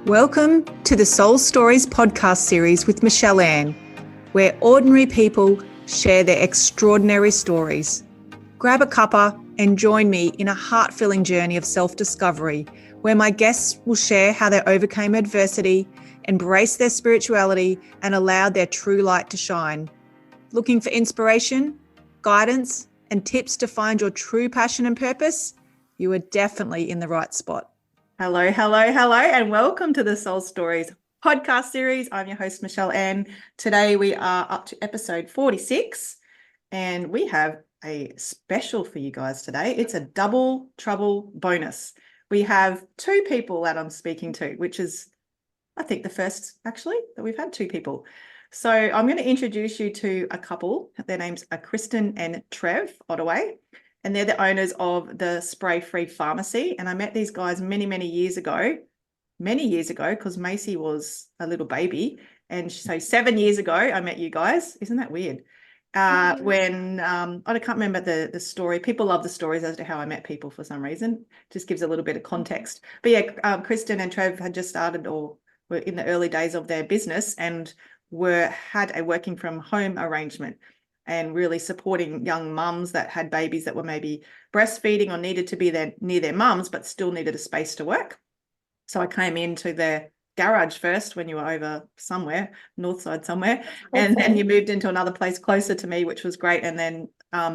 Welcome to the Soul Stories podcast series with Michelle Ann, where ordinary people share their extraordinary stories. Grab a cuppa and join me in a heart-filling journey of self-discovery, where my guests will share how they overcame adversity, embraced their spirituality, and allowed their true light to shine. Looking for inspiration, guidance, and tips to find your true passion and purpose? You are definitely in the right spot. Hello, and welcome to the Soul Stories podcast series. I'm your host, Michelle Ann. Today we are up to episode 46, and we have a special for you guys today. It's a double trouble bonus. We have two people that I'm speaking to, which is, I think, the first actually that we've had two people. So I'm going to introduce you to a couple. Their names are Kristen and Trev Ottaway, and they're the owners of the Spray Free Farmacy. And I met these guys many years ago, because Macy was a little baby. And so 7 years ago, I met you guys. Isn't that weird? When I can't remember the story. People love the stories as to how I met people for some reason. Just gives a little bit of context. But yeah, Kristen and Trev had just started or were in the early days of their business and had a working from home arrangement and really supporting young mums that had babies that were maybe breastfeeding or needed to be there near their mums, but still needed a space to work. So I came into their garage first when you were over somewhere, north side somewhere, and then you moved into another place closer to me, which was great. And then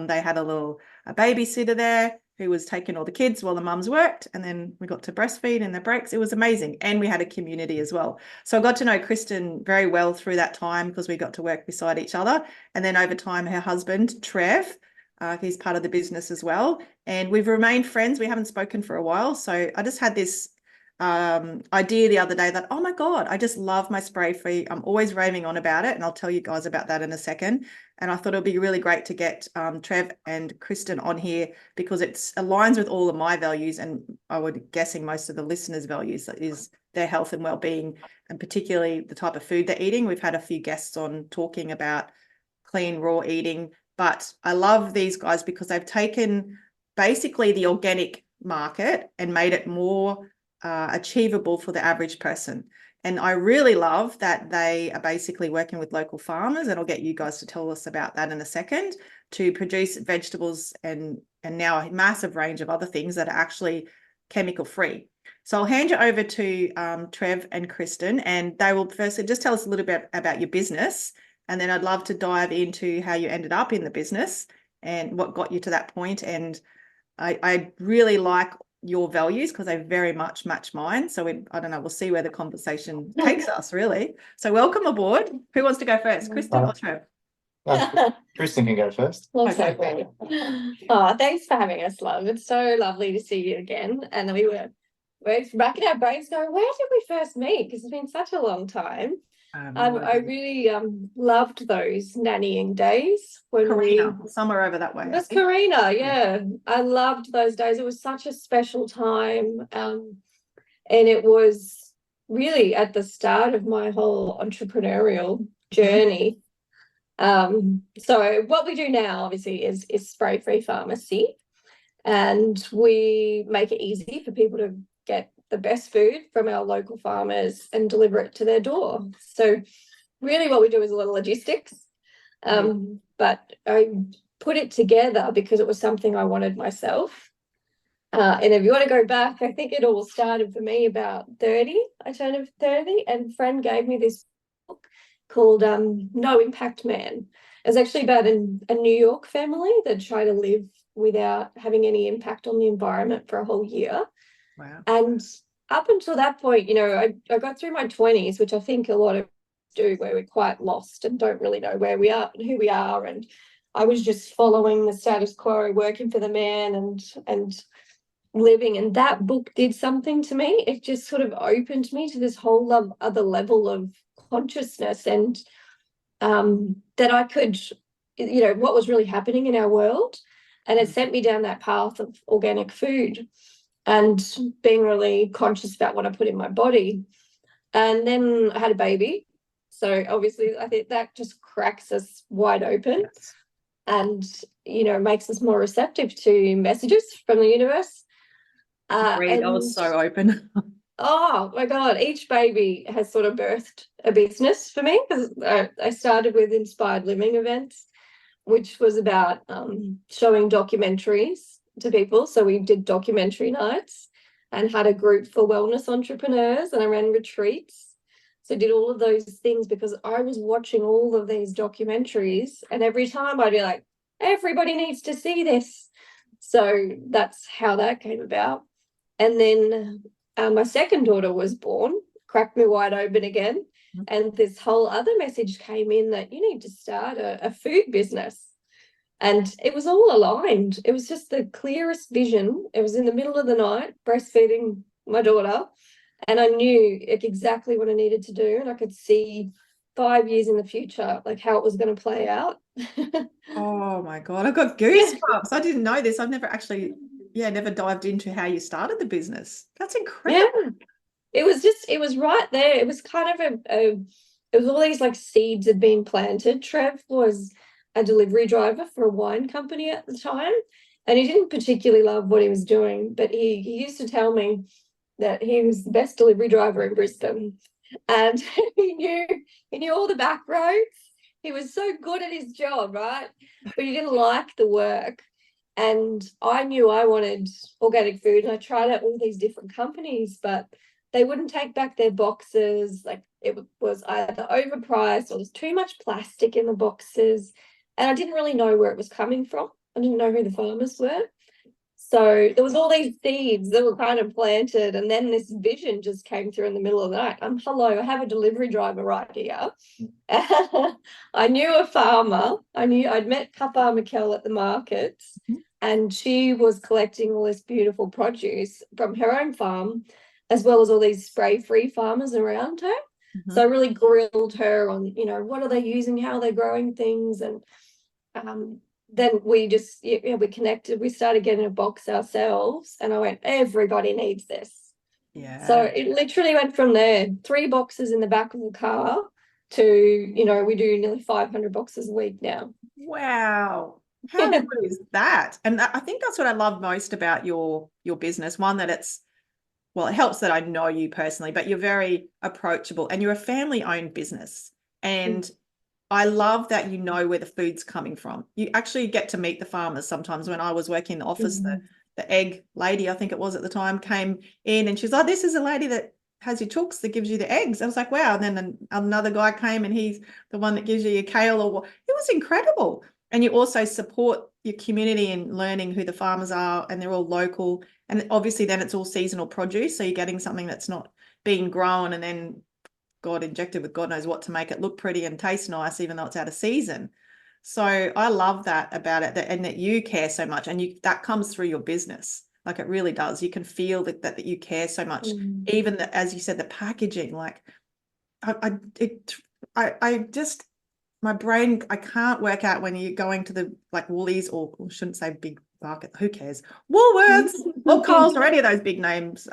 they had a babysitter there who was taking all the kids while the mums worked, and then we got to breastfeed in the breaks. It was amazing. And we had a community as well. So I got to know Kristen very well through that time because we got to work beside each other. And then over time, her husband, Trev, he's part of the business as well. And we've remained friends. We haven't spoken for a while. So I just had this idea the other day that, oh my God, I just love my Spray Free. I'm always raving on about it. And I'll tell you guys about that in a second. And I thought it'd be really great to get Trev and Kristen on here because it aligns with all of my values. And I would guessing most of the listeners' values, that is their health and well-being, and particularly the type of food they're eating. We've had a few guests on talking about clean, raw eating, but I love these guys because they've taken basically the organic market and made it more achievable for the average person. And I really love that they are basically working with local farmers, and I'll get you guys to tell us about that in a second, to produce vegetables and now a massive range of other things that are actually chemical free. So I'll hand you over to Trev and Kristen, and they will firstly just tell us a little bit about your business, and then I'd love to dive into how you ended up in the business and what got you to that point. And I really like your values because they very much match mine. So I don't know, we'll see where the conversation takes us, really. So welcome aboard. Who wants to go first, Kristen or Trev? Kristen can go first. Okay. Oh, thanks for having us, love. It's so lovely to see you again. And we're racking our brains going, where did we first meet? Because it's been such a long time. I really loved those nannying days when somewhere over that way. That's Karina, yeah. I loved those days. It was such a special time, and it was really at the start of my whole entrepreneurial journey. So what we do now, obviously, is Spray Free Farmacy, and we make it easy for people to get the best food from our local farmers and deliver it to their door. So really what we do is a little logistics, but I put it together because it was something I wanted myself. And if you want to go back, I think it all started for me about 30. I turned 30 and a friend gave me this book called No Impact Man. It was actually about a New York family that tried to live without having any impact on the environment for a whole year. Wow. And up until that point, I got through my 20s, which I think a lot of us do, where we're quite lost and don't really know where we are and who we are. And I was just following the status quo, working for the man and living. And that book did something to me. It just sort of opened me to this whole other level of consciousness, and that I could, what was really happening in our world. And it sent me down that path of organic food and being really conscious about what I put in my body. And then I had a baby. So obviously I think that just cracks us wide open. Yes. And, makes us more receptive to messages from the universe. I was so open. Oh my God, each baby has sort of birthed a business for me, because I started with inspired living events, which was about showing documentaries to people. So we did documentary nights and had a group for wellness entrepreneurs, and I ran retreats. So I did all of those things because I was watching all of these documentaries, and every time I'd be like, everybody needs to see this. So that's how that came about. And then my second daughter was born, cracked me wide open again. And this whole other message came in that you need to start a food business. And it was all aligned. It was just the clearest vision. It was in the middle of the night, breastfeeding my daughter. And I knew exactly what I needed to do. And I could see 5 years in the future, like how it was going to play out. Oh my God, I've got goosebumps. I didn't know this. I've never actually, never dived into how you started the business. That's incredible. Yeah. It was right there. It was kind of it was all these like seeds had been planted. Trev was a delivery driver for a wine company at the time, and he didn't particularly love what he was doing, but he used to tell me that he was the best delivery driver in Brisbane, and he knew all the back roads. He was so good at his job, right? But he didn't like the work. And I knew I wanted organic food, and I tried out all these different companies, but they wouldn't take back their boxes. Like, it was either overpriced or there's too much plastic in the boxes. And I didn't really know where it was coming from. I didn't know who the farmers were. So there was all these seeds that were kind of planted, and then this vision just came through in the middle of the night. Hello, I have a delivery driver right here. I knew a farmer. I'd met Papa Mikkel at the markets, and she was collecting all this beautiful produce from her own farm, as well as all these spray free farmers around her. So I really grilled her on, what are they using, how are they growing things, and then we just we connected. We started getting a box ourselves, and I went, everybody needs this. Yeah. So it literally went from there, 3 boxes in the back of the car, to we do nearly 500 boxes a week now. Wow. How good is that? And I think that's what I love most about your business. One, that it helps that I know you personally, but you're very approachable, and you're a family-owned business. And I love that you know where the food's coming from. You actually get to meet the farmers sometimes. When I was working in the office, the egg lady, I think it was at the time, came in and she's like, this is a lady that has your chooks that gives you the eggs. I was like, wow. And then another guy came and he's the one that gives you your kale or what. It was incredible. And you also support your community in learning who the farmers are, and they're all local. And obviously then it's all seasonal produce. So you're getting something that's not being grown and then injected with God knows what to make it look pretty and taste nice, even though it's out of season. So I love that about it, and that you care so much, and that comes through your business. Like, it really does. You can feel that you care so much. Even as you said, the packaging, like I just, my brain, I can't work out when you're going to the like Woolies, or shouldn't say big market, who cares, Woolworths or Coles or any of those big names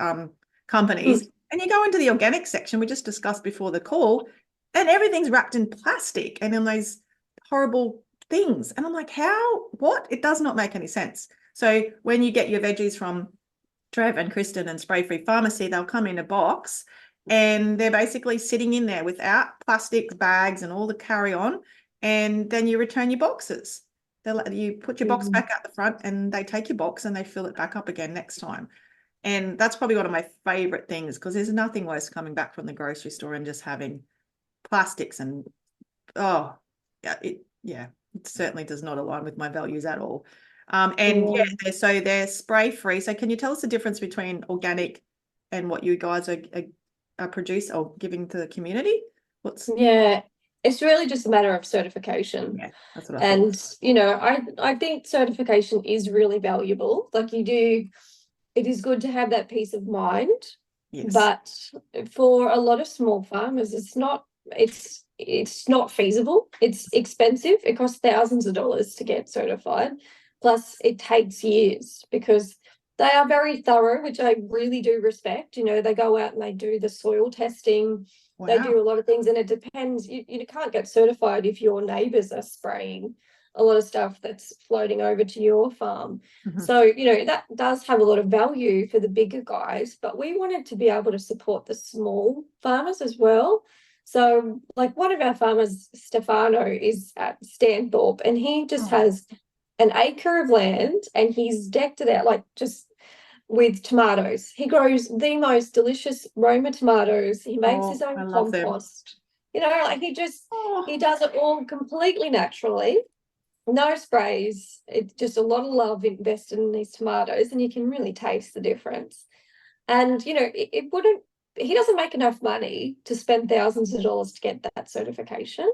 companies. And you go into the organic section, we just discussed before the call, and everything's wrapped in plastic and in those horrible things. And I'm like, what? It does not make any sense. So when you get your veggies from Trev and Kristen and Spray Free Farmacy, they'll come in a box, and they're basically sitting in there without plastic bags and all the carry-on, and then you return your boxes. You put your box back out the front, and they take your box and they fill it back up again next time. And that's probably one of my favorite things, because there's nothing worse coming back from the grocery store and just having plastics and, it certainly does not align with my values at all. So they're spray free. So can you tell us the difference between organic and what you guys are producing or giving to the community? It's really just a matter of certification. Yeah, that's what I thought. I think certification is really valuable. Like, it is good to have that peace of mind. Yes. But for a lot of small farmers, it's not feasible. It's expensive. It costs thousands of dollars to get certified. Plus, it takes years, because they are very thorough, which I really do respect. They go out and they do the soil testing. Wow. They do a lot of things, and it depends. You can't get certified if your neighbours are spraying a lot of stuff that's floating over to your farm. Mhm. So, you know, that does have a lot of value for the bigger guys, but we wanted to be able to support the small farmers as well. So, like, one of our farmers, Stefano, is at Stanthorpe, and he just has an acre of land, and he's decked it out like just with tomatoes. He grows the most delicious Roma tomatoes. He makes his I own love them. compost. You know, like he does it all completely naturally. No sprays. It's just a lot of love invested in these tomatoes, and you can really taste the difference. And, you know, it wouldn't, he doesn't make enough money to spend thousands of dollars to get that certification.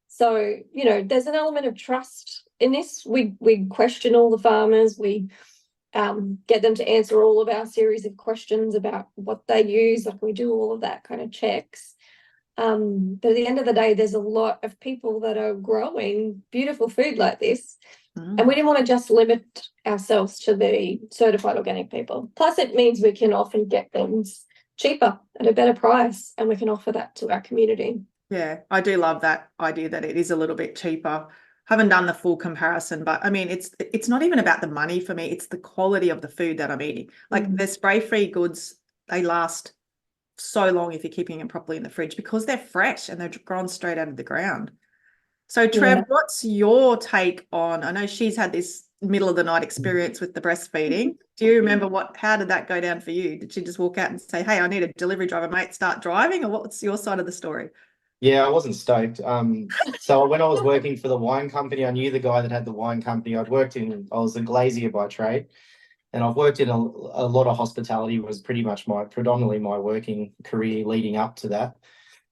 So, you know, there's an element of trust in this. We question all the farmers. We get them to answer all of our series of questions about what they use. Like, we do all of that kind of checks. But at the end of the day, there's a lot of people that are growing beautiful food like this. And we didn't want to just limit ourselves to the certified organic people. Plus, it means we can often get things cheaper at a better price, and we can offer that to our community. Yeah, I do love that idea that it is a little bit cheaper. Haven't done the full comparison, but I mean, it's not even about the money for me. It's the quality of the food that I'm eating. Like the spray-free goods, they last so long if you're keeping them properly in the fridge because they're fresh and they're grown straight out of the ground. So, Trev, what's your take on? I know she's had this middle of the night experience with the breastfeeding. Do you remember how did that go down for you? Did she just walk out and say, "Hey, I need a delivery driver, mate, start driving," or what's your side of the story? Yeah, I wasn't stoked. So when I was working for the wine company, I knew the guy that had the wine company. I was a glazier by trade, and I've worked in a lot of hospitality. Was pretty much predominantly my working career leading up to that.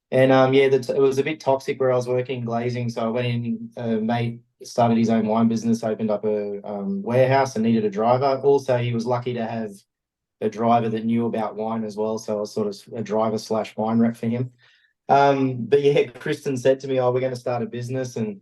And it was a bit toxic where I was working glazing. So I went in, mate started his own wine business, opened up a warehouse and needed a driver. Also, he was lucky to have a driver that knew about wine as well. So I was sort of a driver / wine rep for him. But yeah, Kristen said to me, "Oh, we're going to start a business." And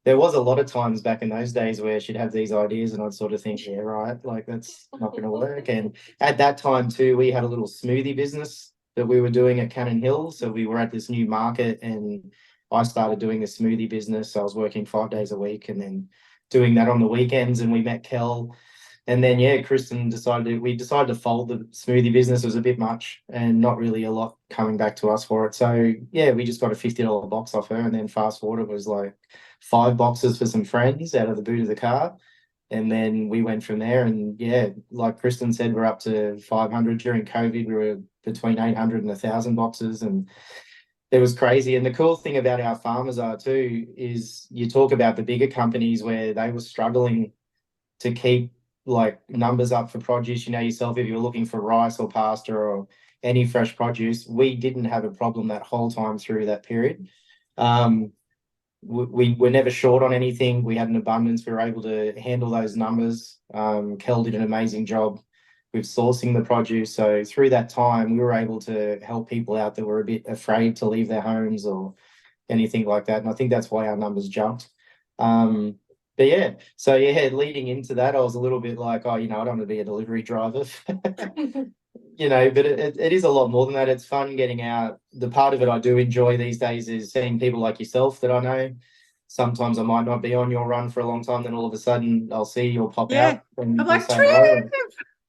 there was a lot of times back in those days where she'd have these ideas and I'd sort of think, yeah, right, like that's not going to work. And at that time too, we had a little smoothie business that we were doing at Cannon Hill. So we were at this new market and I started doing the smoothie business. So I was working 5 days a week and then doing that on the weekends. And we met Kel. And then, yeah, Kristen we decided to fold the smoothie business. It was a bit much and not really a lot coming back to us for it. So, yeah, we just got a $50 box off her. And then fast forward, it was like 5 boxes for some friends out of the boot of the car. And then we went from there. And, yeah, like Kristen said, we're up to 500. During COVID, we were between 800 and 1,000 boxes. And it was crazy. And the cool thing about our farmers too is you talk about the bigger companies where they were struggling to keep like numbers up for produce. You know yourself, if you're looking for rice or pasta or any fresh produce, we didn't have a problem that whole time through that period. We were never short on anything. We had an abundance. We were able to handle those numbers. Kel did an amazing job with sourcing the produce. So through that time, we were able to help people out that were a bit afraid to leave their homes or anything like that. And I think that's why our numbers jumped. But yeah, so yeah, leading into that, I was a little bit like, oh, I don't want to be a delivery driver, but it is a lot more than that. It's fun getting out. The part of it I do enjoy these days is seeing people like yourself that I know. Sometimes I might not be on your run for a long time, then all of a sudden I'll see you or pop out. And I'm like, say Trev!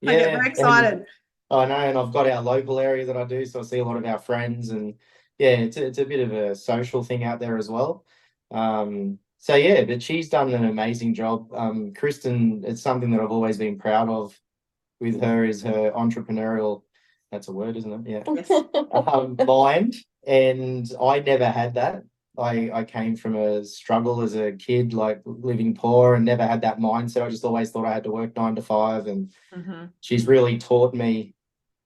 hello. I get very excited. I know, and I've got our local area that I do, so I see a lot of our friends, and yeah, it's a bit of a social thing out there as well. So yeah, but she's done an amazing job. Kristen, it's something that I've always been proud of with her is her entrepreneurial, that's a word, isn't it? Yeah. Mind. And I never had that. I came from a struggle as a kid, like living poor and never had that mindset. I just always thought I had to work 9 to 5. And she's really taught me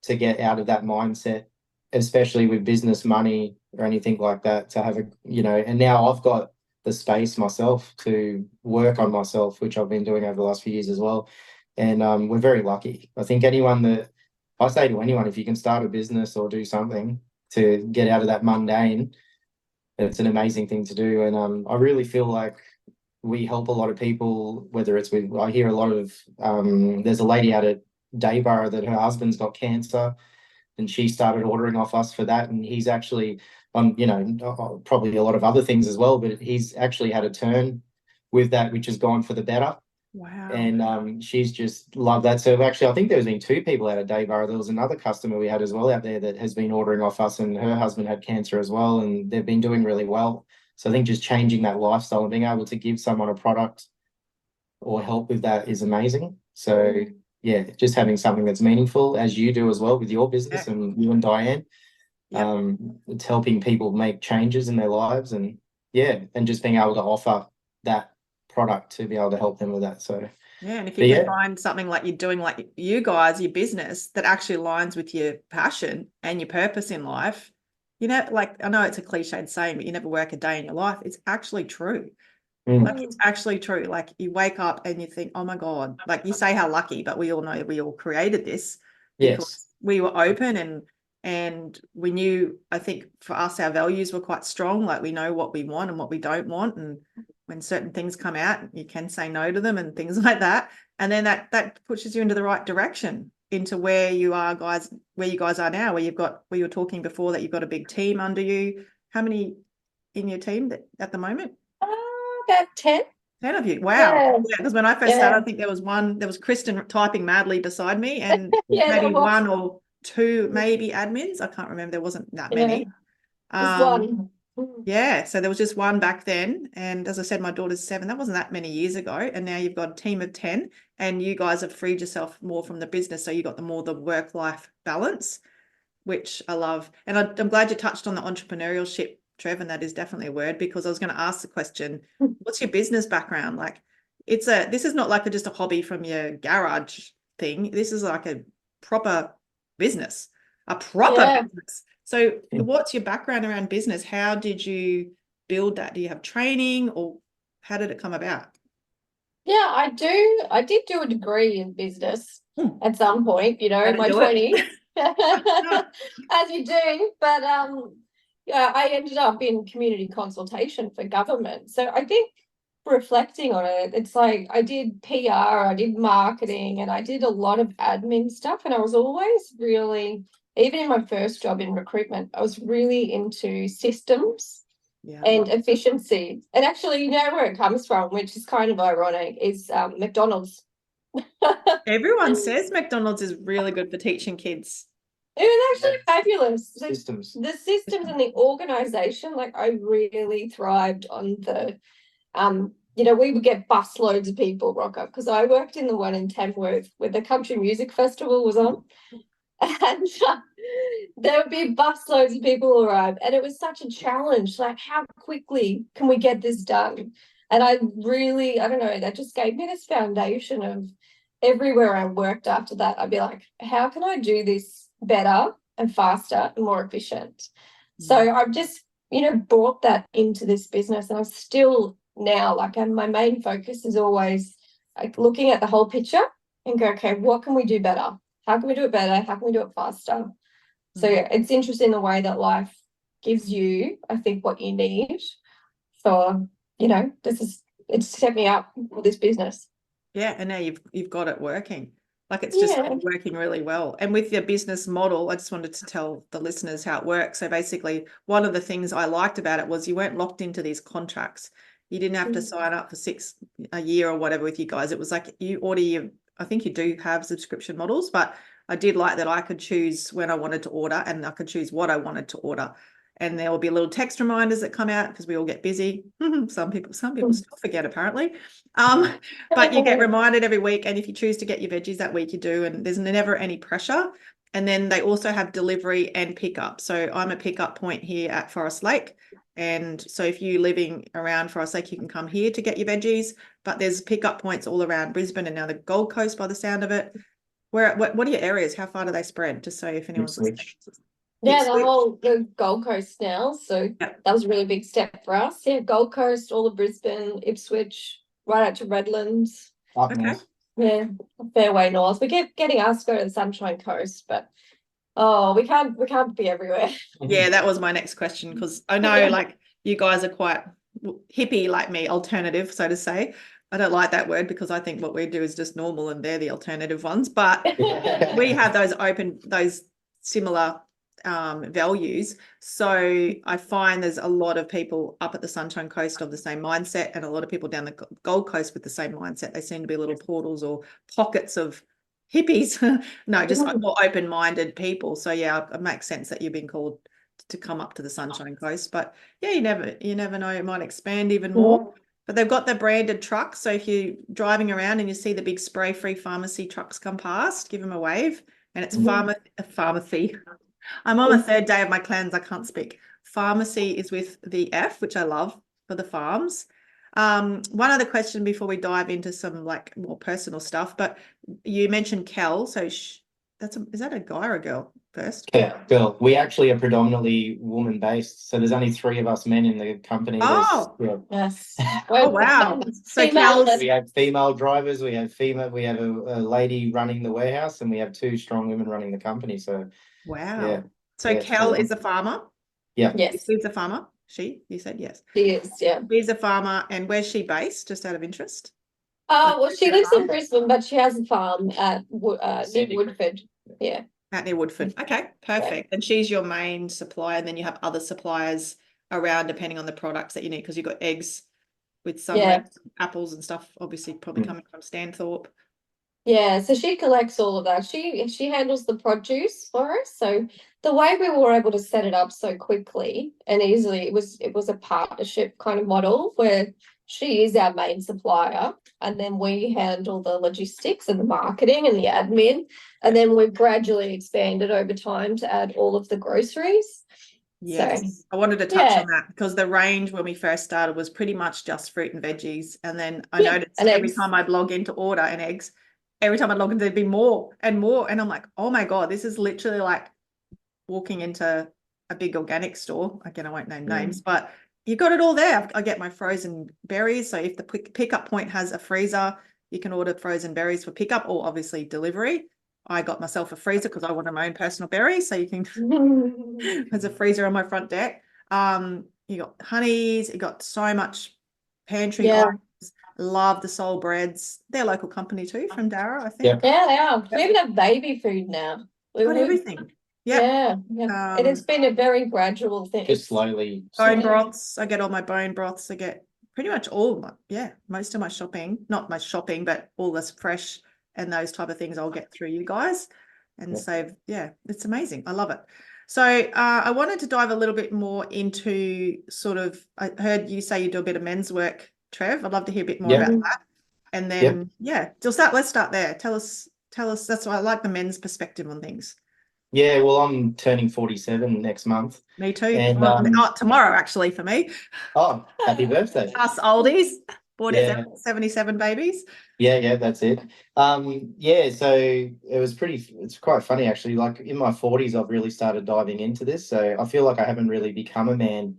to get out of that mindset, especially with business money or anything like that, to have and now I've got the space myself to work on myself, which I've been doing over the last few years as well. And we're very lucky. I think I say to anyone, if you can start a business or do something to get out of that mundane, it's an amazing thing to do. And I really feel like we help a lot of people, whether it's I hear a lot of, there's a lady out at Dayborough that her husband's got cancer and she started ordering off us for that. And he's actually, probably a lot of other things as well, but he's actually had a turn with that, which has gone for the better. Wow. And she's just loved that. So actually, I think there's been 2 people out of Dayborough. There was another customer we had as well out there that has been ordering off us, and her husband had cancer as well, and they've been doing really well. So I think just changing that lifestyle and being able to give someone a product or help with that is amazing. So yeah, just having something that's meaningful, as you do as well with your business, and you and Diane, it's helping people make changes in their lives, and and just being able to offer that product to be able to help them with that. So yeah, and if you can find something like you're doing, like you guys, your business that actually aligns with your passion and your purpose in life, you know, like I know it's a cliched saying, but you never work a day in your life. It's actually true. Like it's actually true. Like you wake up and you think, oh my God, like you say how lucky, but we all know we all created this because we were open and we knew, I think for us, our values were quite strong. Like we know what we want and what we don't want. And when certain things come out, you can say no to them and things like that. And then that pushes you into the right direction, into where you are, guys, where you guys are now, where you were talking before that you've got a big team under you. How many in your team at the moment? About 10. 10 of you. Wow. Yeah, because when I first started, I think there was Kristen typing madly beside me, and maybe 1 or 2 maybe admins. I can't remember. There wasn't that many. Just one. Yeah, so there was just 1 back then, and as I said, my daughter's 7. That wasn't that many years ago, and now you've got a team of 10, and you guys have freed yourself more from the business, so you got the work-life balance, which I love. And I'm glad you touched on the entrepreneurship, Trev, and that is definitely a word, because I was going to ask the question, what's your business background? Like this is not like just a hobby from your garage thing. This is like a proper business, business. So what's your background around business? How did you build that? Do you have training, or how did it come about? Yeah, I do. I did do a degree in business at some point, in my 20s, as you do. But I ended up in community consultation for government. So I think reflecting on it, it's like I did PR, I did marketing, and I did a lot of admin stuff. And I was always really, even in my first job in recruitment, I was really into systems and efficiency. And actually, where it comes from, which is kind of ironic, is McDonald's. Everyone says McDonald's is really good for teaching kids. It was actually fabulous. The systems and the organization, like I really thrived on the, we would get bus loads of people rock up, because I worked in the one in Tamworth where the country music festival was on. And there would be bus loads of people arrive, and it was such a challenge. Like, how quickly can we get this done? And I don't know, that just gave me this foundation of everywhere I worked after that. I'd be like, how can I do this better and faster and more efficient? So I've just, brought that into this business, and I'm still now, like, my main focus is always like looking at the whole picture and go, okay, what can we do better? How can we do it better? How can we do it faster? So it's interesting the way that life gives you, I think, what you need for, it's set me up for this business. Yeah, and now you've got it working. Like it's just working really well. And with your business model, I just wanted to tell the listeners how it works. So basically, one of the things I liked about it was you weren't locked into these contracts. You didn't have to sign up for a year or whatever with you guys. It was like you order I think you do have subscription models, but I did like that I could choose when I wanted to order, and I could choose what I wanted to order. And there will be little text reminders that come out because we all get busy. Some people still forget, apparently. But you get reminded every week. And if you choose to get your veggies that week, you do. And there's never any pressure. And then they also have delivery and pickup. So I'm a pickup point here at Forest Lake. And so if you're living around Forest Lake, you can come here to get your veggies. But there's pickup points all around Brisbane and now the Gold Coast by the sound of it. What are your areas? How far do they spread? Just so if anyone's listening. Yeah, the Gold Coast now. So that was a really big step for us. Yeah, Gold Coast, all of Brisbane, Ipswich, right out to Redlands. Okay. Yeah, a fair way north. We keep getting asked to go to the Sunshine Coast, but we can't be everywhere. Yeah, that was my next question, because I know like you guys are quite hippie like me, alternative, so to say. I don't like that word because I think what we do is just normal and they're the alternative ones. But we have those similar values. So I find there's a lot of people up at the Sunshine Coast of the same mindset, and a lot of people down the Gold Coast with the same mindset. They seem to be little portals or pockets of hippies. No, just like more open-minded people. So yeah, it makes sense that you've been called to come up to the Sunshine Coast. But yeah, you never know, it might expand even more. But they've got the branded trucks. So if you're driving around and you see the big Spray Free Farmacy trucks come past, give them a wave. And it's pharmacy. I'm on the third day of my cleanse. I can't speak. Pharmacy is with the F, which I love, for the farms. One other question before we dive into some like more personal stuff, but you mentioned Kel. So is that a guy or a girl first? Yeah, girl. We actually are predominantly woman based. So there's only 3 of us men in the company. Oh, yes. Oh, wow. So Female Kel's, We have female drivers, we have a lady running the warehouse, and we have 2 strong women running the company. So wow. yeah. So Yeah, Kel cool. is a farmer. Yeah. Yes, She's a farmer. You said yes. she is. Yeah. She's a farmer. And where's she based? Just out of interest. Well, she Her lives in farm? Brisbane, but she has a farm at near Sandy Creek. Woodford. Yeah. Out near Woodford. Okay, perfect. And she's your main supplier. And then you have other suppliers around depending on the products that you need, because you've got eggs with some Yeah. apples and stuff, obviously probably Mm. coming from Stanthorpe. Yeah, so she collects all of that. She handles the produce for us. So the way we were able to set it up so quickly and easily, it was a partnership kind of model where she is our main supplier, and then we handle the logistics and the marketing and the admin, and then we've gradually expanded over time to add all of the groceries. Yes, I wanted to touch on that because the range when we first started was pretty much just fruit and veggies. And then I noticed and every eggs. time I'd log in to order and eggs, every time I'd log in, there'd be more and more. And I'm like, oh my God, this is literally like walking into a big organic store. Again, I won't name names, but you got it all there. I get my frozen berries. So if the pickup point has a freezer, you can order frozen berries for pickup or obviously delivery. I got myself a freezer because I wanted my own personal berries. So you can, there's a freezer on my front deck. You got honeys, you got so much pantry items. Love the Soul Breads. They're a local company too from Darra, I think. Yeah, they are. We even have baby food now. Got everything. Yeah. And it's been a very gradual thing. Just slowly. Bone broths. I get all my bone broths. I get pretty much most of my shopping, not my shopping, but all this fresh and those type of things I'll get through you guys and save. Yeah, it's amazing. I love it. So I wanted to dive a little bit more into sort of, I heard you say you do a bit of men's work, Trev. I'd love to hear a bit more about that. And then, let's start there. Tell us, that's why I like the men's perspective on things. Yeah, well, I'm turning 47 next month. Me too. And tomorrow, actually, for me. Oh, happy birthday. Us oldies, 77 babies. Yeah, that's it. So it's quite funny actually. Like in my 40s, I've really started diving into this. So I feel like I haven't really become a man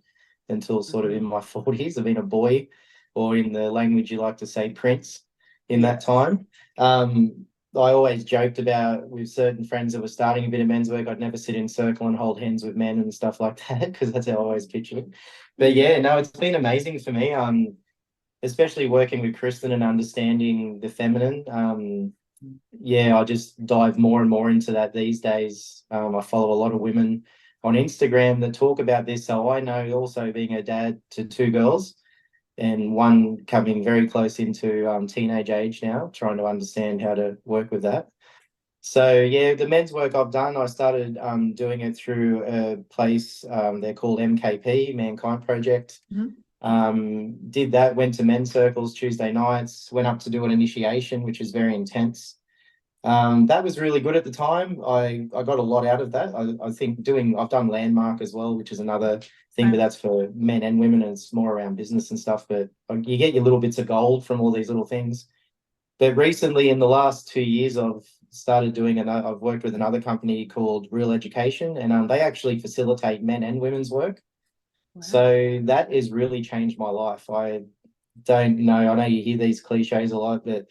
until sort of in my 40s. I've been a boy, or in the language you like to say, prince, in that time. I always joked about with certain friends that were starting a bit of men's work, I'd never sit in circle and hold hands with men and stuff like that, because that's how I always pictured it. But yeah, no, it's been amazing for me. Especially working with Kristen and understanding the feminine. I just dive more and more into that these days. I follow a lot of women on Instagram that talk about this. So I know, also being a dad to 2 girls, and one coming very close into teenage age now, trying to understand how to work with that. So yeah, the men's work I've done, I started doing it through a place, they're called MKP, Mankind Project. Did that, went to men's circles Tuesday nights, went up to do an initiation, which is very intense. That was really good at the time. I got a lot out of that. I think I've done Landmark as well, which is another thing, but that's for men and women, and it's more around business and stuff. But you get your little bits of gold from all these little things. But recently, in the last 2 years, I've started doing I've worked with another company called Real Education, and they actually facilitate men and women's work. Wow. So that has really changed my life. I don't know. I know you hear these cliches a lot, but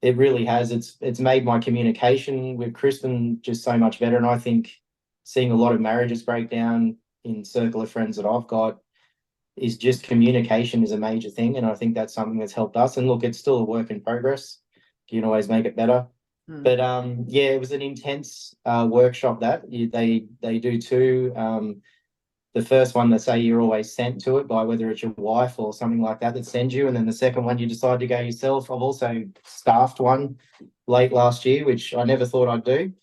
it really has. It's made my communication with Kristen just so much better. And I think seeing a lot of marriages break down in circle of friends that I've got is just communication is a major thing. And I think that's something that's helped us. And look, it's still a work in progress. You can always make it better. But yeah, it was an intense workshop they do two. The first one, they say you're always sent to it by whether it's your wife or something like that that sends you. And then the second one, you decide to go yourself. I've also staffed one late last year, which I never thought I'd do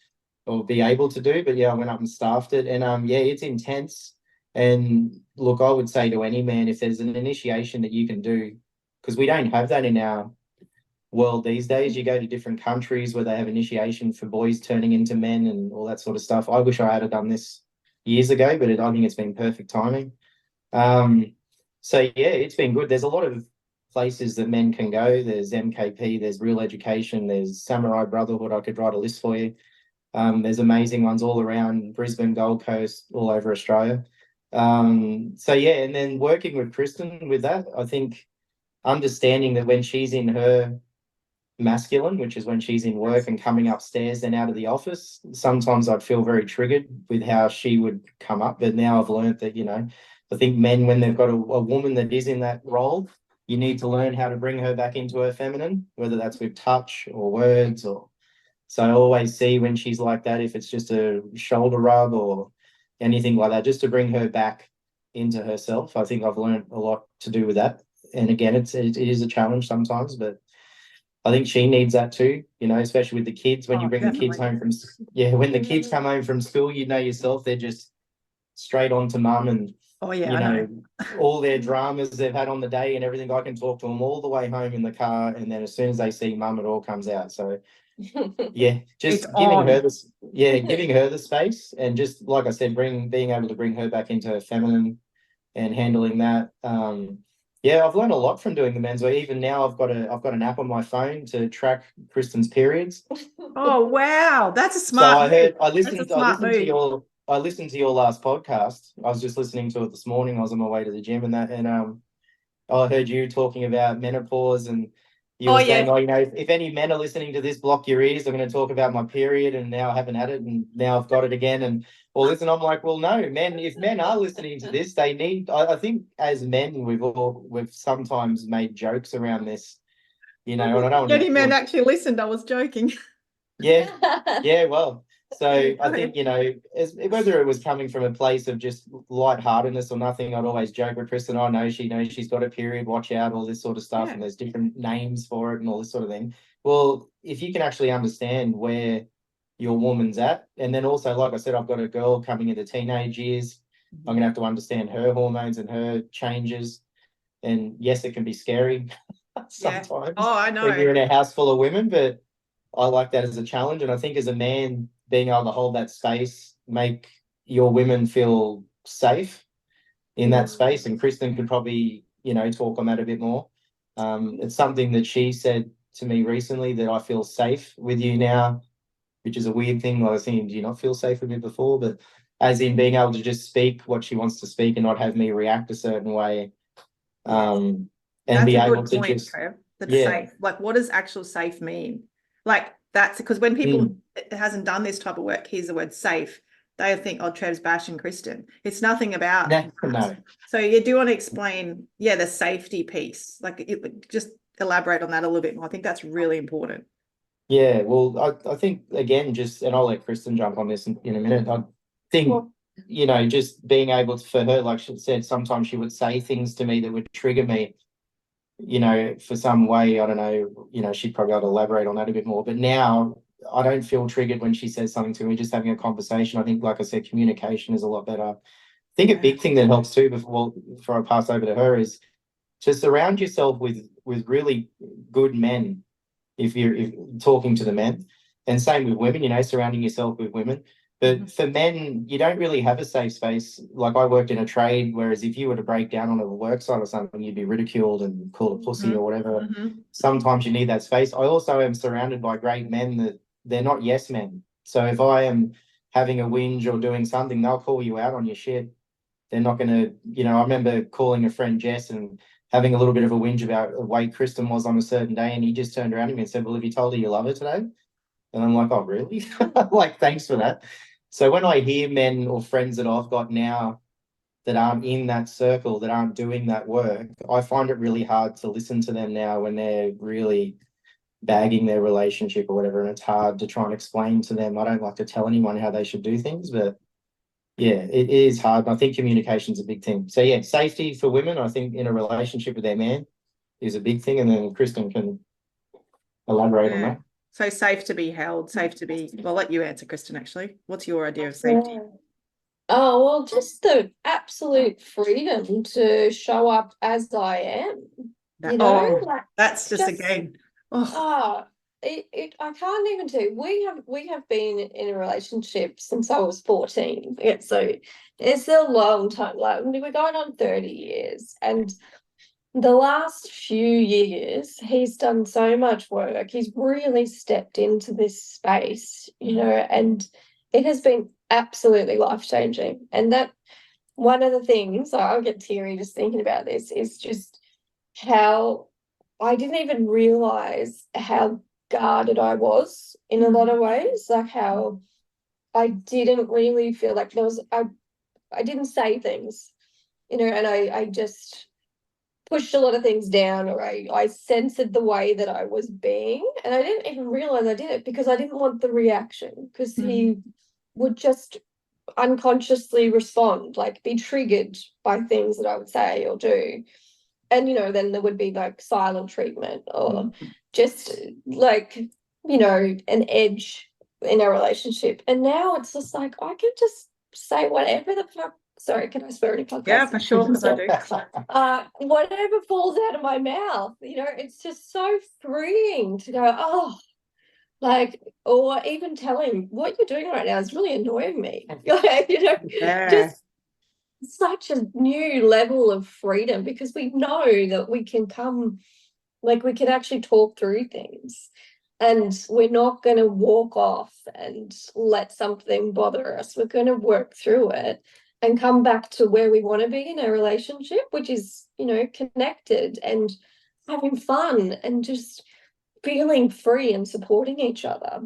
or be able to do. But yeah, I went up and staffed it. And yeah, it's intense. And look, I would say to any man, if there's an initiation that you can do, because we don't have that in our world these days. You go to different countries where they have initiation for boys turning into men and all that sort of stuff. I wish I had done this years ago, but I think it's been perfect timing. So yeah, it's been good. There's a lot of places that men can go. There's MKP, there's Real Education, there's Samurai Brotherhood. I could write a list for you. There's amazing ones all around Brisbane, Gold Coast, all over Australia. So yeah, and then working with Kristen with that, I think understanding that when she's in her masculine, which is when she's in work and coming upstairs and out of the office, sometimes I'd feel very triggered with how she would come up. But now I've learned that, I think men, when they've got a woman that is in that role, you need to learn how to bring her back into her feminine, whether that's with touch or words or. So I always see when she's like that, if it's just a shoulder rub or anything like that, just to bring her back into herself. I think I've learned a lot to do with that. And again, it is a challenge sometimes, but I think she needs that too, especially with the kids. When you bring the kids home from, when the kids come home from school, yourself, they're just straight on to mum and, all their dramas they've had on the day and everything. I can talk to them all the way home in the car. And then as soon as they see mum, it all comes out. So yeah, just giving her the space and just, like I said, being able to bring her back into her feminine and handling that. Yeah, I've learned a lot from doing the menswear. Even now, I've got an app on my phone to track Kristen's periods. Oh wow, that's a smart. So I listened to your last podcast. I was just listening to it this morning. I was on my way to the gym and that, and I heard you talking about menopause, and you were saying, if any men are listening to this, block your ears. I'm going to talk about my period, and now I haven't had it, and now I've got it again, and all this. And I'm like, well, no, men. If men are listening to this, they need. I think as men, we've sometimes made jokes around this, and I don't. Any men actually listened. I was joking. Yeah. Well. So I think, whether it was coming from a place of just lightheartedness or nothing, I'd always joke with Kristen, I know she's got a period, watch out, all this sort of stuff. Yeah. And there's different names for it and all this sort of thing. Well, if you can actually understand where your woman's at, and then also, like I said, I've got a girl coming into teenage years. Mm-hmm. I'm going to have to understand her hormones and her changes. And yes, it can be scary sometimes. Yeah. Oh, I know. When you're in a house full of women, but I like that as a challenge. And I think as a man, being able to hold that space, make your women feel safe in that space. And Kristen could probably, talk on that a bit more. It's something that she said to me recently, that I feel safe with you now, which is a weird thing. I was thinking, do you not feel safe with me before? But as in being able to just speak what she wants to speak and not have me react a certain way. And that's be a able good to point, just, Trev. That's safe. Like, what does actual safe mean? Like, that's because when people hasn't done this type of work, here's the word safe, they think, oh, Trev's bashing Kristen. It's nothing about no. So you do want to explain, the safety piece. Like, just elaborate on that a little bit more. I think that's really important. Yeah, well, I think, again, and I'll let Kristen jump on this in a minute. I think, just being able to, for her, like she said, sometimes she would say things to me that would trigger me, for some way. I don't know, she'd probably have to elaborate on that a bit more. But now I don't feel triggered when she says something to me, just having a conversation. I think, like I said, communication is a lot better. I think a big thing that helps too, before I pass over to her, is to surround yourself with really good men. If you're talking to the men, and same with women, surrounding yourself with women. But for men, you don't really have a safe space. Like, I worked in a trade, whereas if you were to break down on a work site or something, you'd be ridiculed and called a pussy or whatever. Sometimes you need that space. I also am surrounded by great men that they're not yes men. So if I am having a whinge or doing something, they'll call you out on your shit. They're not going to, I remember calling a friend Jess and having a little bit of a whinge about the way Kristen was on a certain day, and he just turned around to me and said, well, have you told her you love her today? And I'm like, oh, really? Like, thanks for that. So when I hear men or friends that I've got now that aren't in that circle, that aren't doing that work, I find it really hard to listen to them now when they're really, bagging their relationship or whatever, and it's hard to try and explain to them. I don't like to tell anyone how they should do things, but yeah, it is hard. And I think communication's a big thing. So yeah, safety for women, I think, in a relationship with their man is a big thing. And then Kristen can elaborate on Yeah. that. So safe to be held, safe to be, well, I'll let you answer, Kristen, actually. What's your idea of safety? Yeah. Oh, well, just the absolute freedom to show up as I am, you know, like That's just just again. Oh, I can't even do. We have been in a relationship since I was 14. Yeah, so it's a long time. Like we're going on 30 years, and the last few years he's done so much work. He's really stepped into this space, you know, and it has been absolutely life-changing. And that one of the things I'll get teary just thinking about this is just how I didn't even realize how guarded I was in a lot of ways, like how I didn't really feel like there was I didn't say things, you know, and I just pushed a lot of things down, or I censored the way that I was being, and I didn't even realize I did it because I didn't want the reaction, because he would just unconsciously respond, like be triggered by things that I would say or do. And, you know, then there would be like silent treatment or just like, you know, an edge in our relationship. And now it's just like, I can just say whatever the fuck. Sorry, can I swear any podcast? yeah, for sure, because I do. Whatever falls out of my mouth, you know, it's just so freeing to go, oh, like, or even telling what you're doing right now is really annoying me. Like, you know, Yeah. just such a new level of freedom, because we know that we can come, like we can actually talk through things, and we're not going to walk off and let something bother us. We're going to work through it and come back to where we want to be in our relationship, which is, you know, connected and having fun and just feeling free and supporting each other.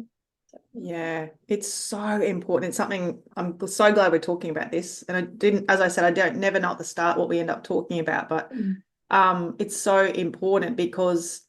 Yeah, it's so important. It's something I'm so glad we're talking about this. And I didn't, as I said, I don't never know at the start what we end up talking about, but it's so important because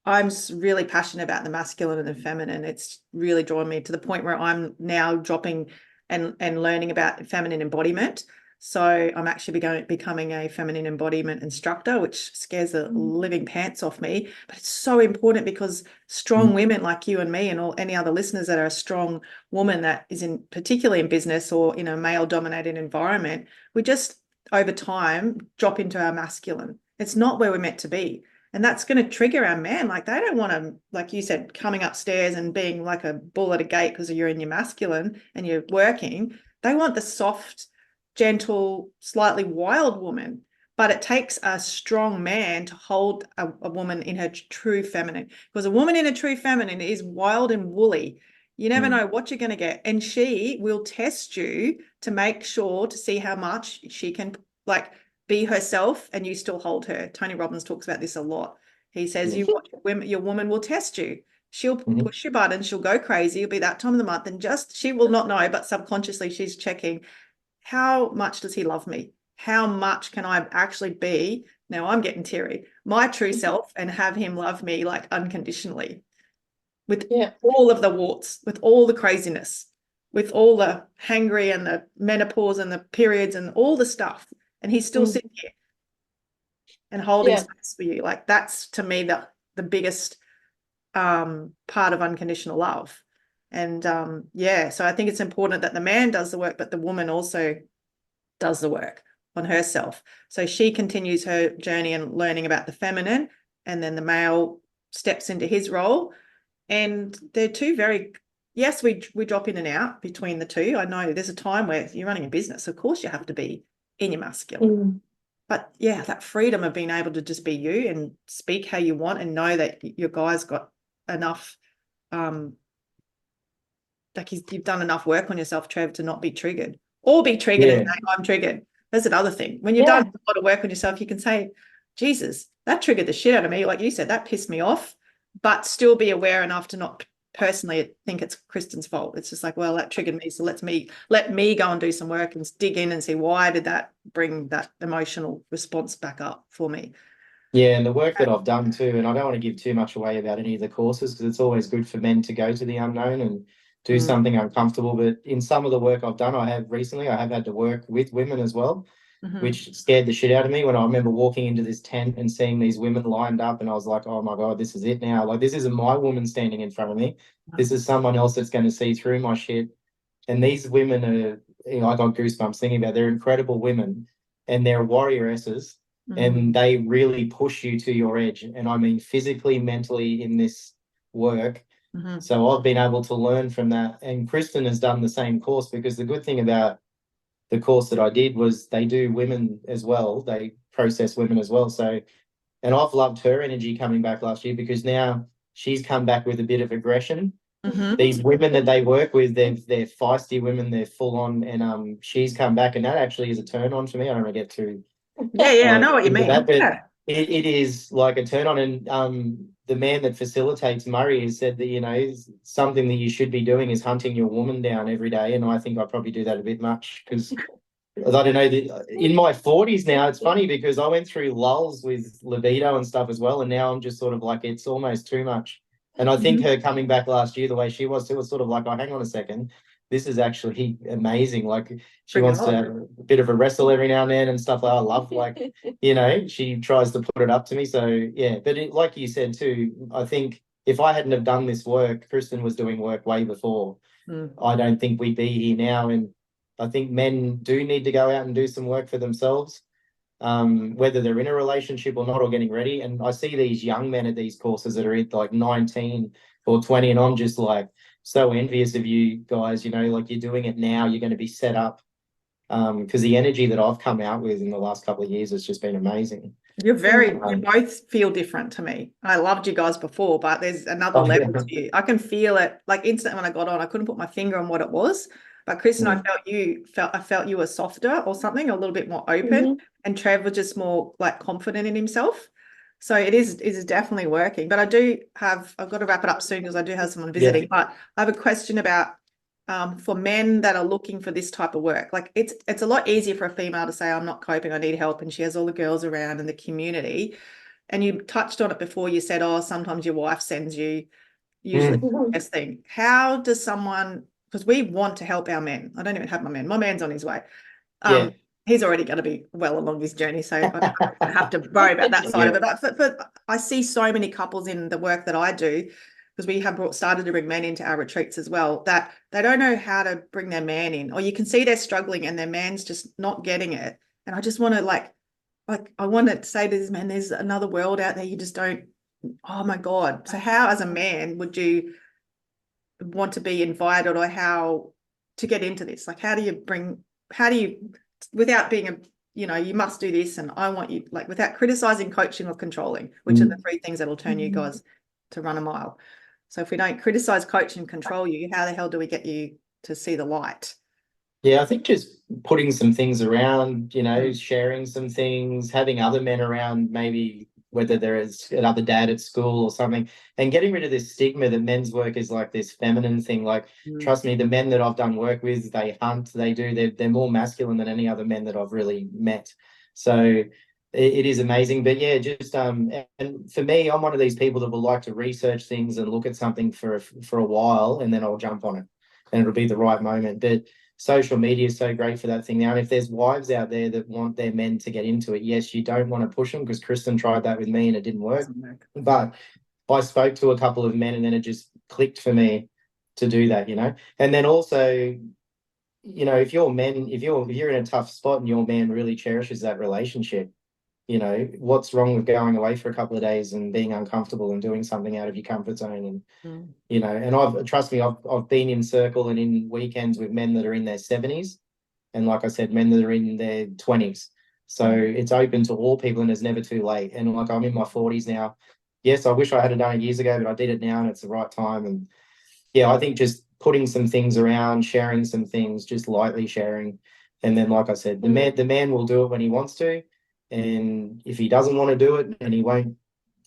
I'm really passionate about the masculine and the feminine. It's really drawn me to the point where I'm now dropping and learning about feminine embodiment. So I'm actually becoming a feminine embodiment instructor, which scares the living pants off me. But it's so important because strong women like you and me and any other listeners that are a strong woman that is particularly in business or in a male-dominated environment, we just over time drop into our masculine. It's not where we're meant to be. And that's going to trigger our man. Like they don't want to, like you said, coming upstairs and being like a bull at a gate because you're in your masculine and you're working. They want the soft, gentle, slightly wild woman. But it takes a strong man to hold a woman in her true feminine, because a woman in a true feminine is wild and woolly. You never know what you're going to get. And she will test you to make sure to see how much she can like be herself and you still hold her. Tony Robbins talks about this a lot. He says your woman will test you. She'll push your buttons. She'll go crazy. It'll be that time of the month, and just she will not know, but subconsciously she's checking, how much does he love me? How much can I actually be? Now I'm getting teary. My true self, and have him love me like unconditionally, with all of the warts, with all the craziness, with all the hangry and the menopause and the periods and all the stuff. And he's still sitting here and holding space for you. Like that's to me the biggest part of unconditional love. And so I think it's important that the man does the work, but the woman also does the work on herself. So she continues her journey and learning about the feminine, and then the male steps into his role. And they're two very, yes, we drop in and out between the two. I know there's a time where you're running a business. Of course you have to be in your masculine. But yeah, that freedom of being able to just be you and speak how you want and know that your guy's got enough, like you've done enough work on yourself, Trev, to not be triggered or be triggered and say, I'm triggered. That's another thing. When you've done a lot of work on yourself, you can say, Jesus, that triggered the shit out of me. Like you said, that pissed me off, but still be aware enough to not personally think it's Kristen's fault. It's just like, well, that triggered me. So let me go and do some work and dig in and see why did that bring that emotional response back up for me. Yeah, and the work that I've done too, and I don't want to give too much away about any of the courses because it's always good for men to go to the unknown and do something uncomfortable. But in some of the work I've done, I have had to work with women as well, which scared the shit out of me when I remember walking into this tent and seeing these women lined up, and I was like, oh my God, this is it now. Like, this isn't my woman standing in front of me. This is someone else that's going to see through my shit. And these women are, I got goosebumps thinking about it. They're incredible women and they're warrioresses and they really push you to your edge. And I mean, physically, mentally in this work. So I've been able to learn from that. And Kristen has done the same course because the good thing about the course that I did was they do women as well. They process women as well. So, and I've loved her energy coming back last year because now she's come back with a bit of aggression. These women that they work with, they're feisty women, they're full on, and she's come back, and that actually is a turn on for me. I don't want to get too I know what you mean. that, but it is like a turn on, and the man that facilitates Murray has said that something that you should be doing is hunting your woman down every day, and I think I probably do that a bit much because I don't know, in my 40s now, it's funny because I went through lulls with libido and stuff as well, and now I'm just sort of like it's almost too much. And I think her coming back last year the way she was, it was sort of like, oh, hang on a second, this is actually amazing. Like she wants to have a bit of a wrestle every now and then and stuff. I love, like, she tries to put it up to me. So yeah, but like you said too, I think if I hadn't have done this work, Kristen was doing work way before. I don't think we'd be here now. And I think men do need to go out and do some work for themselves, whether they're in a relationship or not or getting ready. And I see these young men at these courses that are like 19 or 20, and I'm just like so envious of you guys, like you're doing it now, you're going to be set up. Because the energy that I've come out with in the last couple of years has just been amazing. You both feel different to me. I loved you guys before, but there's another level to you. I can feel it like instantly when I got on. I couldn't put my finger on what it was, but Kristen, I felt you were softer or something, a little bit more open, and Trev was just more like confident in himself. So it is definitely working. But I've got to wrap it up soon because I do have someone visiting. But I have a question about for men that are looking for this type of work. Like it's a lot easier for a female to say, I'm not coping, I need help, and she has all the girls around in the community. And you touched on it before. You said, oh, sometimes your wife sends you, usually the best thing. How does someone, because we want to help our men. I don't even have my man's on his way. He's already going to be well along his journey, so I don't have to worry about that side of it. But I see so many couples in the work that I do, because we have started to bring men into our retreats as well, that they don't know how to bring their man in, or you can see they're struggling and their man's just not getting it. And I just want to I want to say to this man, there's another world out there. You just don't, oh my God. So how as a man would you want to be invited, or how to get into this? Like, how do you, without being you must do this and I want you, like without criticizing, coaching or controlling, which are the three things that will turn you guys to run a mile. So if we don't criticize, coach and control you, how the hell do we get you to see the light? Yeah, I think just putting some things around, sharing some things, having other men around, maybe whether there is another dad at school or something, and getting rid of this stigma that men's work is like this feminine thing. Like, trust me, the men that I've done work with, they hunt, they're more masculine than any other men that I've really met. So it is amazing. But yeah, just and for me, I'm one of these people that will like to research things and look at something for a while, and then I'll jump on it and it'll be the right moment. But social media is so great for that thing now. And if there's wives out there that want their men to get into it, yes, you don't want to push them, because Kristen tried that with me and it didn't work. But I spoke to a couple of men and then it just clicked for me to do that, And then also, if you're in a tough spot and your man really cherishes that relationship, what's wrong with going away for a couple of days and being uncomfortable and doing something out of your comfort zone? And and trust me, I've been in circle and in weekends with men that are in their 70s, and like I said, men that are in their 20s. So it's open to all people and it's never too late. And like, I'm in my 40s now. Yes, I wish I had done it years ago, but I did it now and it's the right time. And yeah, I think just putting some things around, sharing some things, just lightly sharing. And then, like I said, the man will do it when he wants to. And if he doesn't want to do it and he won't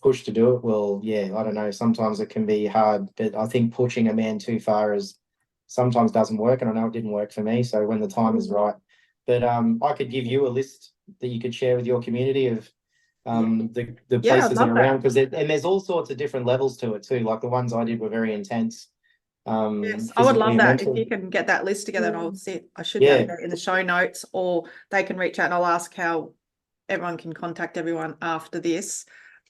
push to do it, well, yeah, I don't know. Sometimes it can be hard, but I think pushing a man too far sometimes doesn't work. And I know it didn't work for me. So when the time is right, but I could give you a list that you could share with your community of the Yeah, I places that love are that. around, because and there's all sorts of different levels to it too. Like the ones I did were very intense, Yes, I would physically love and that if mentally. you can get that list together, and I'll see. I should be able to Yeah, get it in the show notes, or they can reach out and I'll ask how everyone can contact everyone after this.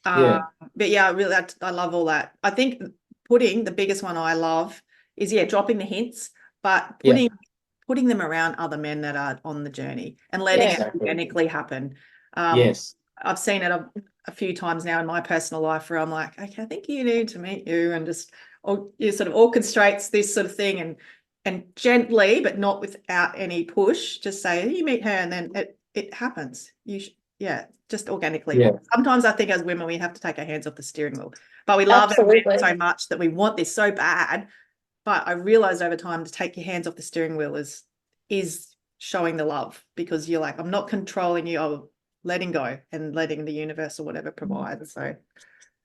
yeah, But yeah, really, I love all that. I think the biggest one I love is dropping the hints, but yeah, putting them around other men that are on the journey and letting Yeah. it exactly. organically happen. Yes, I've seen it a few times now in my personal life where I'm like, okay, I think you need to meet you, and just you sort of orchestrates this sort of thing and gently, but not without any push, just say you meet her, and then it happens. Just organically. yeah, Sometimes I think as women we have to take our hands off the steering wheel, but we love our men Absolutely. so much that we want this so bad. But I realized over time to take your hands off the steering wheel is showing the love, because you're like, I'm not controlling you, I'm letting go and letting the universe or whatever provide. So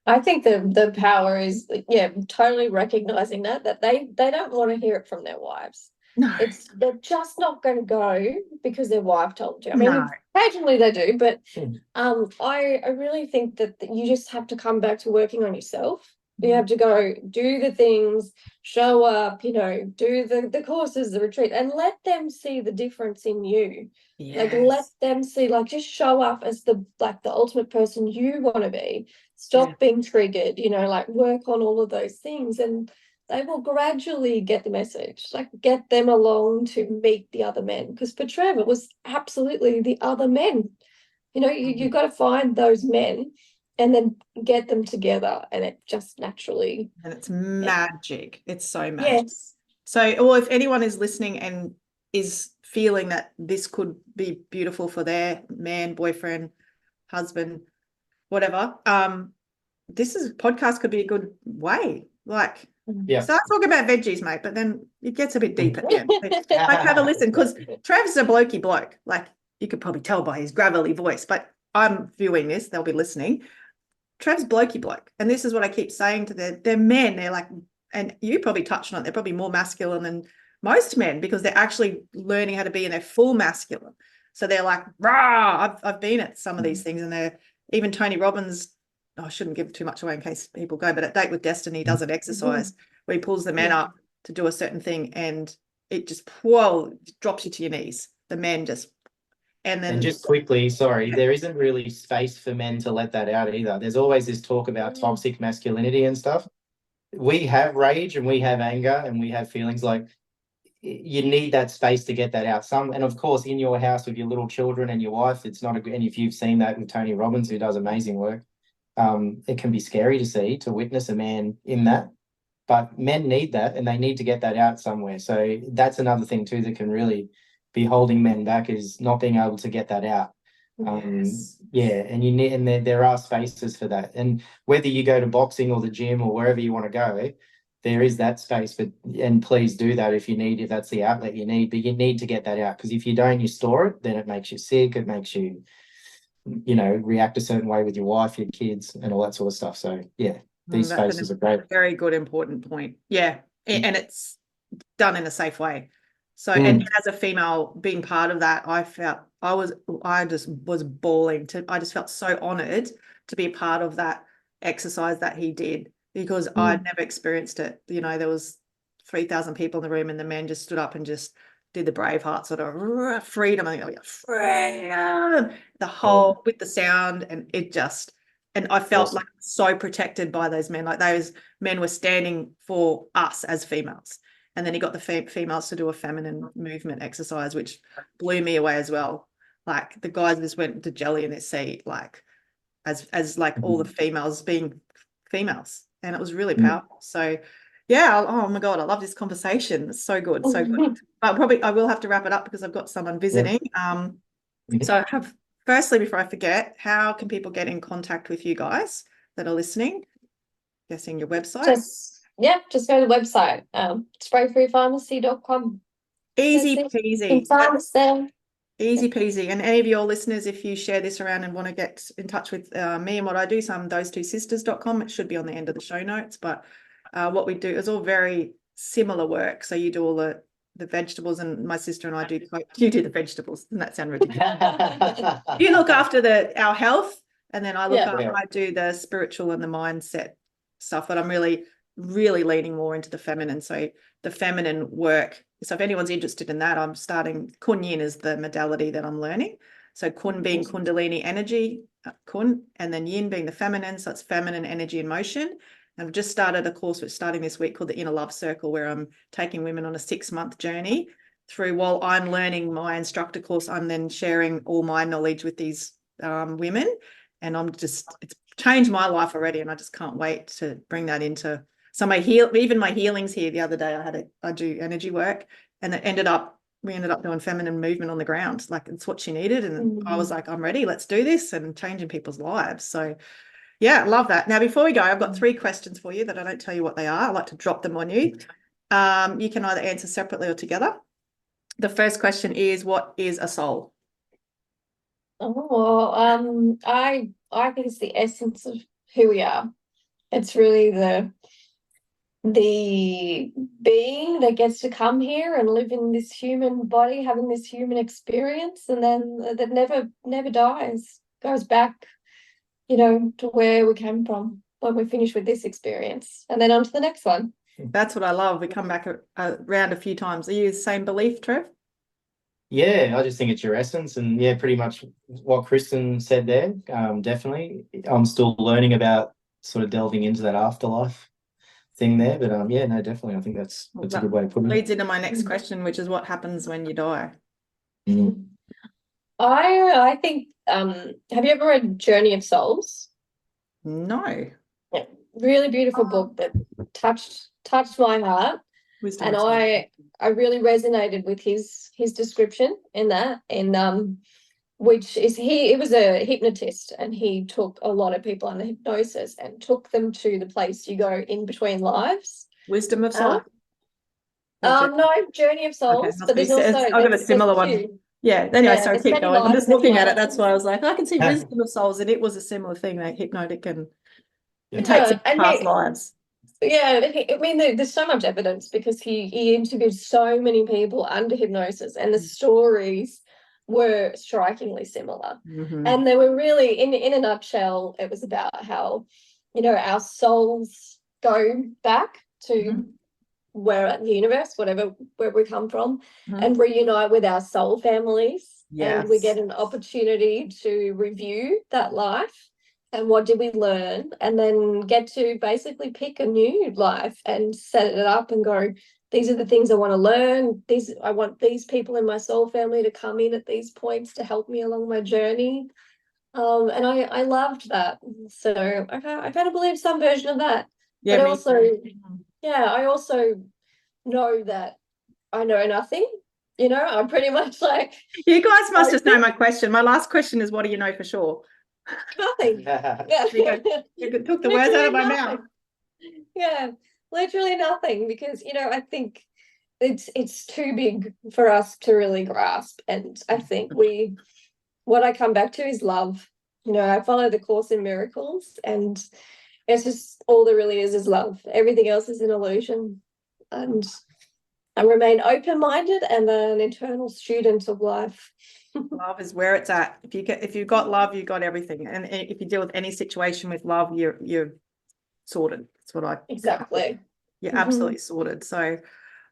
I think the power is, yeah, totally recognizing that they don't want to hear it from their wives. no, They're just not going to go because their wife told you. I no. mean, occasionally they do, but Mm. I really think that you just have to come back to working on yourself. You have to go do the things, show up, do the courses, the retreat, and let them see the difference in you. Like, let Yes. them see, like, just show up as the ultimate person you want to be. Yeah. Stop being triggered, like work on all of those things, and they will gradually get the message, like get them along to meet the other men. Because for Trev, it was absolutely the other men. You've got to find those men and then get them together, and it just naturally. And it's magic. It's so magic. Yes. So, or if anyone is listening and is feeling that this could be beautiful for their man, boyfriend, husband, whatever, this podcast could be a good way. Like, yeah. start talking about veggies, mate, but then it gets a bit deep at the end. Like, have a listen, because Trav's a blokey bloke. Like, you could probably tell by his gravelly voice, but I'm viewing this, they'll be listening. Trav's blokey bloke. And this is what I keep saying to their men. They're like, and you probably touched on it, they're probably more masculine than most men, because they're actually learning how to be in their full masculine. So they're like, rah, I've been at some of these things, and they're even Tony Robbins. I shouldn't give too much away in case people go, but at Date with Destiny, he does an exercise where he pulls the men up to do a certain thing, and it just drops you to your knees. The men just, and then And just quickly, sorry, there isn't really space for men to let that out either. There's always this talk about toxic masculinity and stuff. We have rage and we have anger and we have feelings. Like, you need that space to get that out. And of course, in your house with your little children and your wife, it's not a good. And if you've seen that with Tony Robbins, who does amazing work, it can be scary to witness a man in that. But men need that, and they need to get that out somewhere. So that's another thing too that can really be holding men back, is not being able to get that out. Yes. And you need, and there are spaces for that. And whether you go to boxing or the gym or wherever you want to go, there is that space. And please do that if that's the outlet you need. But you need to get that out, because if you don't, you store it, then it makes you sick. It makes you, react a certain way with your wife, your kids, and all that sort of stuff. So yeah, these spaces are great. Very good, important point. Yeah, and it's done in a safe way. So, and as a female being part of that, I just was bawling. I just felt so honored to be a part of that exercise that he did, because I'd never experienced it. There was 3,000 people in the room, and the men just stood up and just did the Braveheart sort of freedom. I think freedom, the whole with the sound, and I felt like so protected by those men. Like, those men were standing for us as females. And then he got the females to do a feminine movement exercise, which blew me away as well. Like, the guys just went to jelly in their seat, like as like all the females being females, and it was really powerful. So yeah, oh my God, I love this conversation. It's so good, so good. But probably I will have to wrap it up because I've got someone visiting. So firstly, before I forget, how can people get in contact with you guys that are listening? Guessing your website. Just go to the website, sprayfreefarmacy.com. Easy peasy. Easy Yep. peasy. And any of your listeners, if you share this around and want to get in touch with me and what I do, those2sisters.com, it should be on the end of the show notes. But what we do is all very similar work. So you do all the vegetables, and my sister and I do, you do the vegetables. Doesn't that sound ridiculous? You look after our health, And then I look Yeah. up, I do the spiritual and the mindset stuff, but I'm really, really leaning more into the feminine. So the feminine work. So if anyone's interested in that, I'm starting Kun Yin is the modality that I'm learning. So Kun being Kundalini energy, Kun, and then Yin being the feminine. So it's feminine energy in motion. And I've just started a course which is starting this week called the Inner Love Circle, where I'm taking women on a 6-month journey through. While I'm learning my instructor course, I'm then sharing all my knowledge with these women. And it's changed my life already. And I just can't wait to bring that into, so even my healings here the other day, I do energy work, and we ended up doing feminine movement on the ground. Like, it's what she needed. And I was like, I'm ready, let's do this, and changing people's lives. So yeah, love that. Now, before we go, I've got 3 questions for you that I don't tell you what they are. I like to drop them on you. You can either answer separately or together. The first question is, what is a soul? Oh, I think it's the essence of who we are. It's really the being that gets to come here and live in this human body, having this human experience, and then that never dies, goes back, to where we came from when we finish with this experience, and then on to the next one. That's what I love. We come back around a few times. Are you the same belief, Trev? Yeah, I just think it's your essence, and yeah, pretty much what Kristen said there. Definitely, I'm still learning about sort of delving into that afterlife thing there, but yeah, no, definitely, I think that's a good way to put it. Leads into my next question, which is, what happens when you die? I think, have you ever read Journey of Souls? No. Yeah, really beautiful book that touched my heart. Wisdom And of Souls. I really resonated with his description in that, and which is he was a hypnotist, and he took a lot of people under hypnosis and took them to the place you go in between lives. Wisdom of Souls. No, Journey of Souls, Okay, but there's also I've got a similar one. Yeah, anyway, so keep going. I'm just looking at it. That's why I was like, I can see Wisdom of Souls, and it was a similar thing, like hypnotic and takes past lives. Yeah, I mean, there's so much evidence, because he interviewed so many people under hypnosis, and the stories were strikingly similar. And they were really, in a nutshell, it was about how, our souls go back to where the universe, where we come from, and reunite with our soul families. And we get an opportunity to review that life. And what did we learn? And then get to basically pick a new life and set it up and go, these are the things I want to learn. I want these people in my soul family to come in at these points to help me along my journey. And I loved that. So I kind of believe some version of that. Yeah, but I also know that I know nothing. I'm pretty much like, you guys must just know my question. My last question is, what do you know for sure? Nothing. You took the words out of my mouth. Yeah, literally nothing, because I think it's too big for us to really grasp. And I think what I come back to is love. I follow the Course in Miracles, and it's just all there really is love. Everything else is an illusion. And I remain open-minded and an eternal student of life. Love is where it's at. If you've got love, you've got everything. And if you deal with any situation with love, you're sorted. That's what exactly. You're absolutely sorted. So,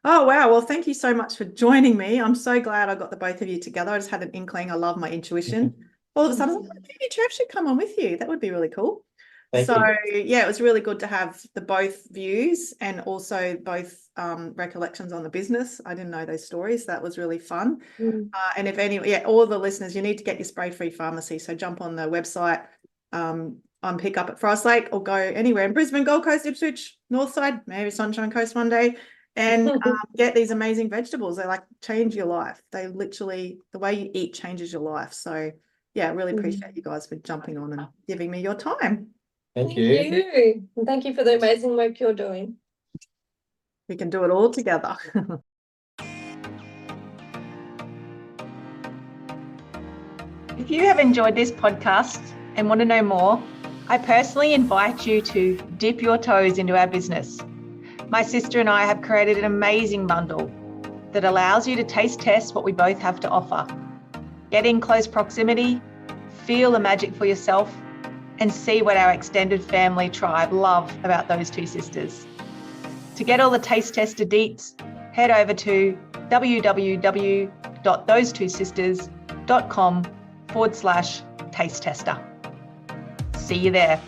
oh wow. Well, thank you so much for joining me. I'm so glad I got the both of you together. I just had an inkling. I love my intuition. All of a sudden, I was like, maybe Trev should come on with you. That would be really cool. Thank you. Yeah, it was really good to have the both views and also both recollections on the business. I didn't know those stories. That was really fun. And if all the listeners, you need to get your Spray Free Farmacy. So jump on the website, on pick up at Forest Lake, or go anywhere in Brisbane, Gold Coast, Ipswich, Northside, maybe Sunshine Coast one day, and get these amazing vegetables. They change your life. They literally, the way you eat changes your life. So yeah, I really appreciate you guys for jumping on and giving me your time. Thank you. And thank you for the amazing work you're doing. We can do it all together. If you have enjoyed this podcast and want to know more, I personally invite you to dip your toes into our business. My sister and I have created an amazing bundle that allows you to taste test what we both have to offer. Get in close proximity, feel the magic for yourself, and see what our extended family tribe love about those two sisters. To get all the taste tester deets, head over to www.thosetwosisters.com/taste tester. See you there.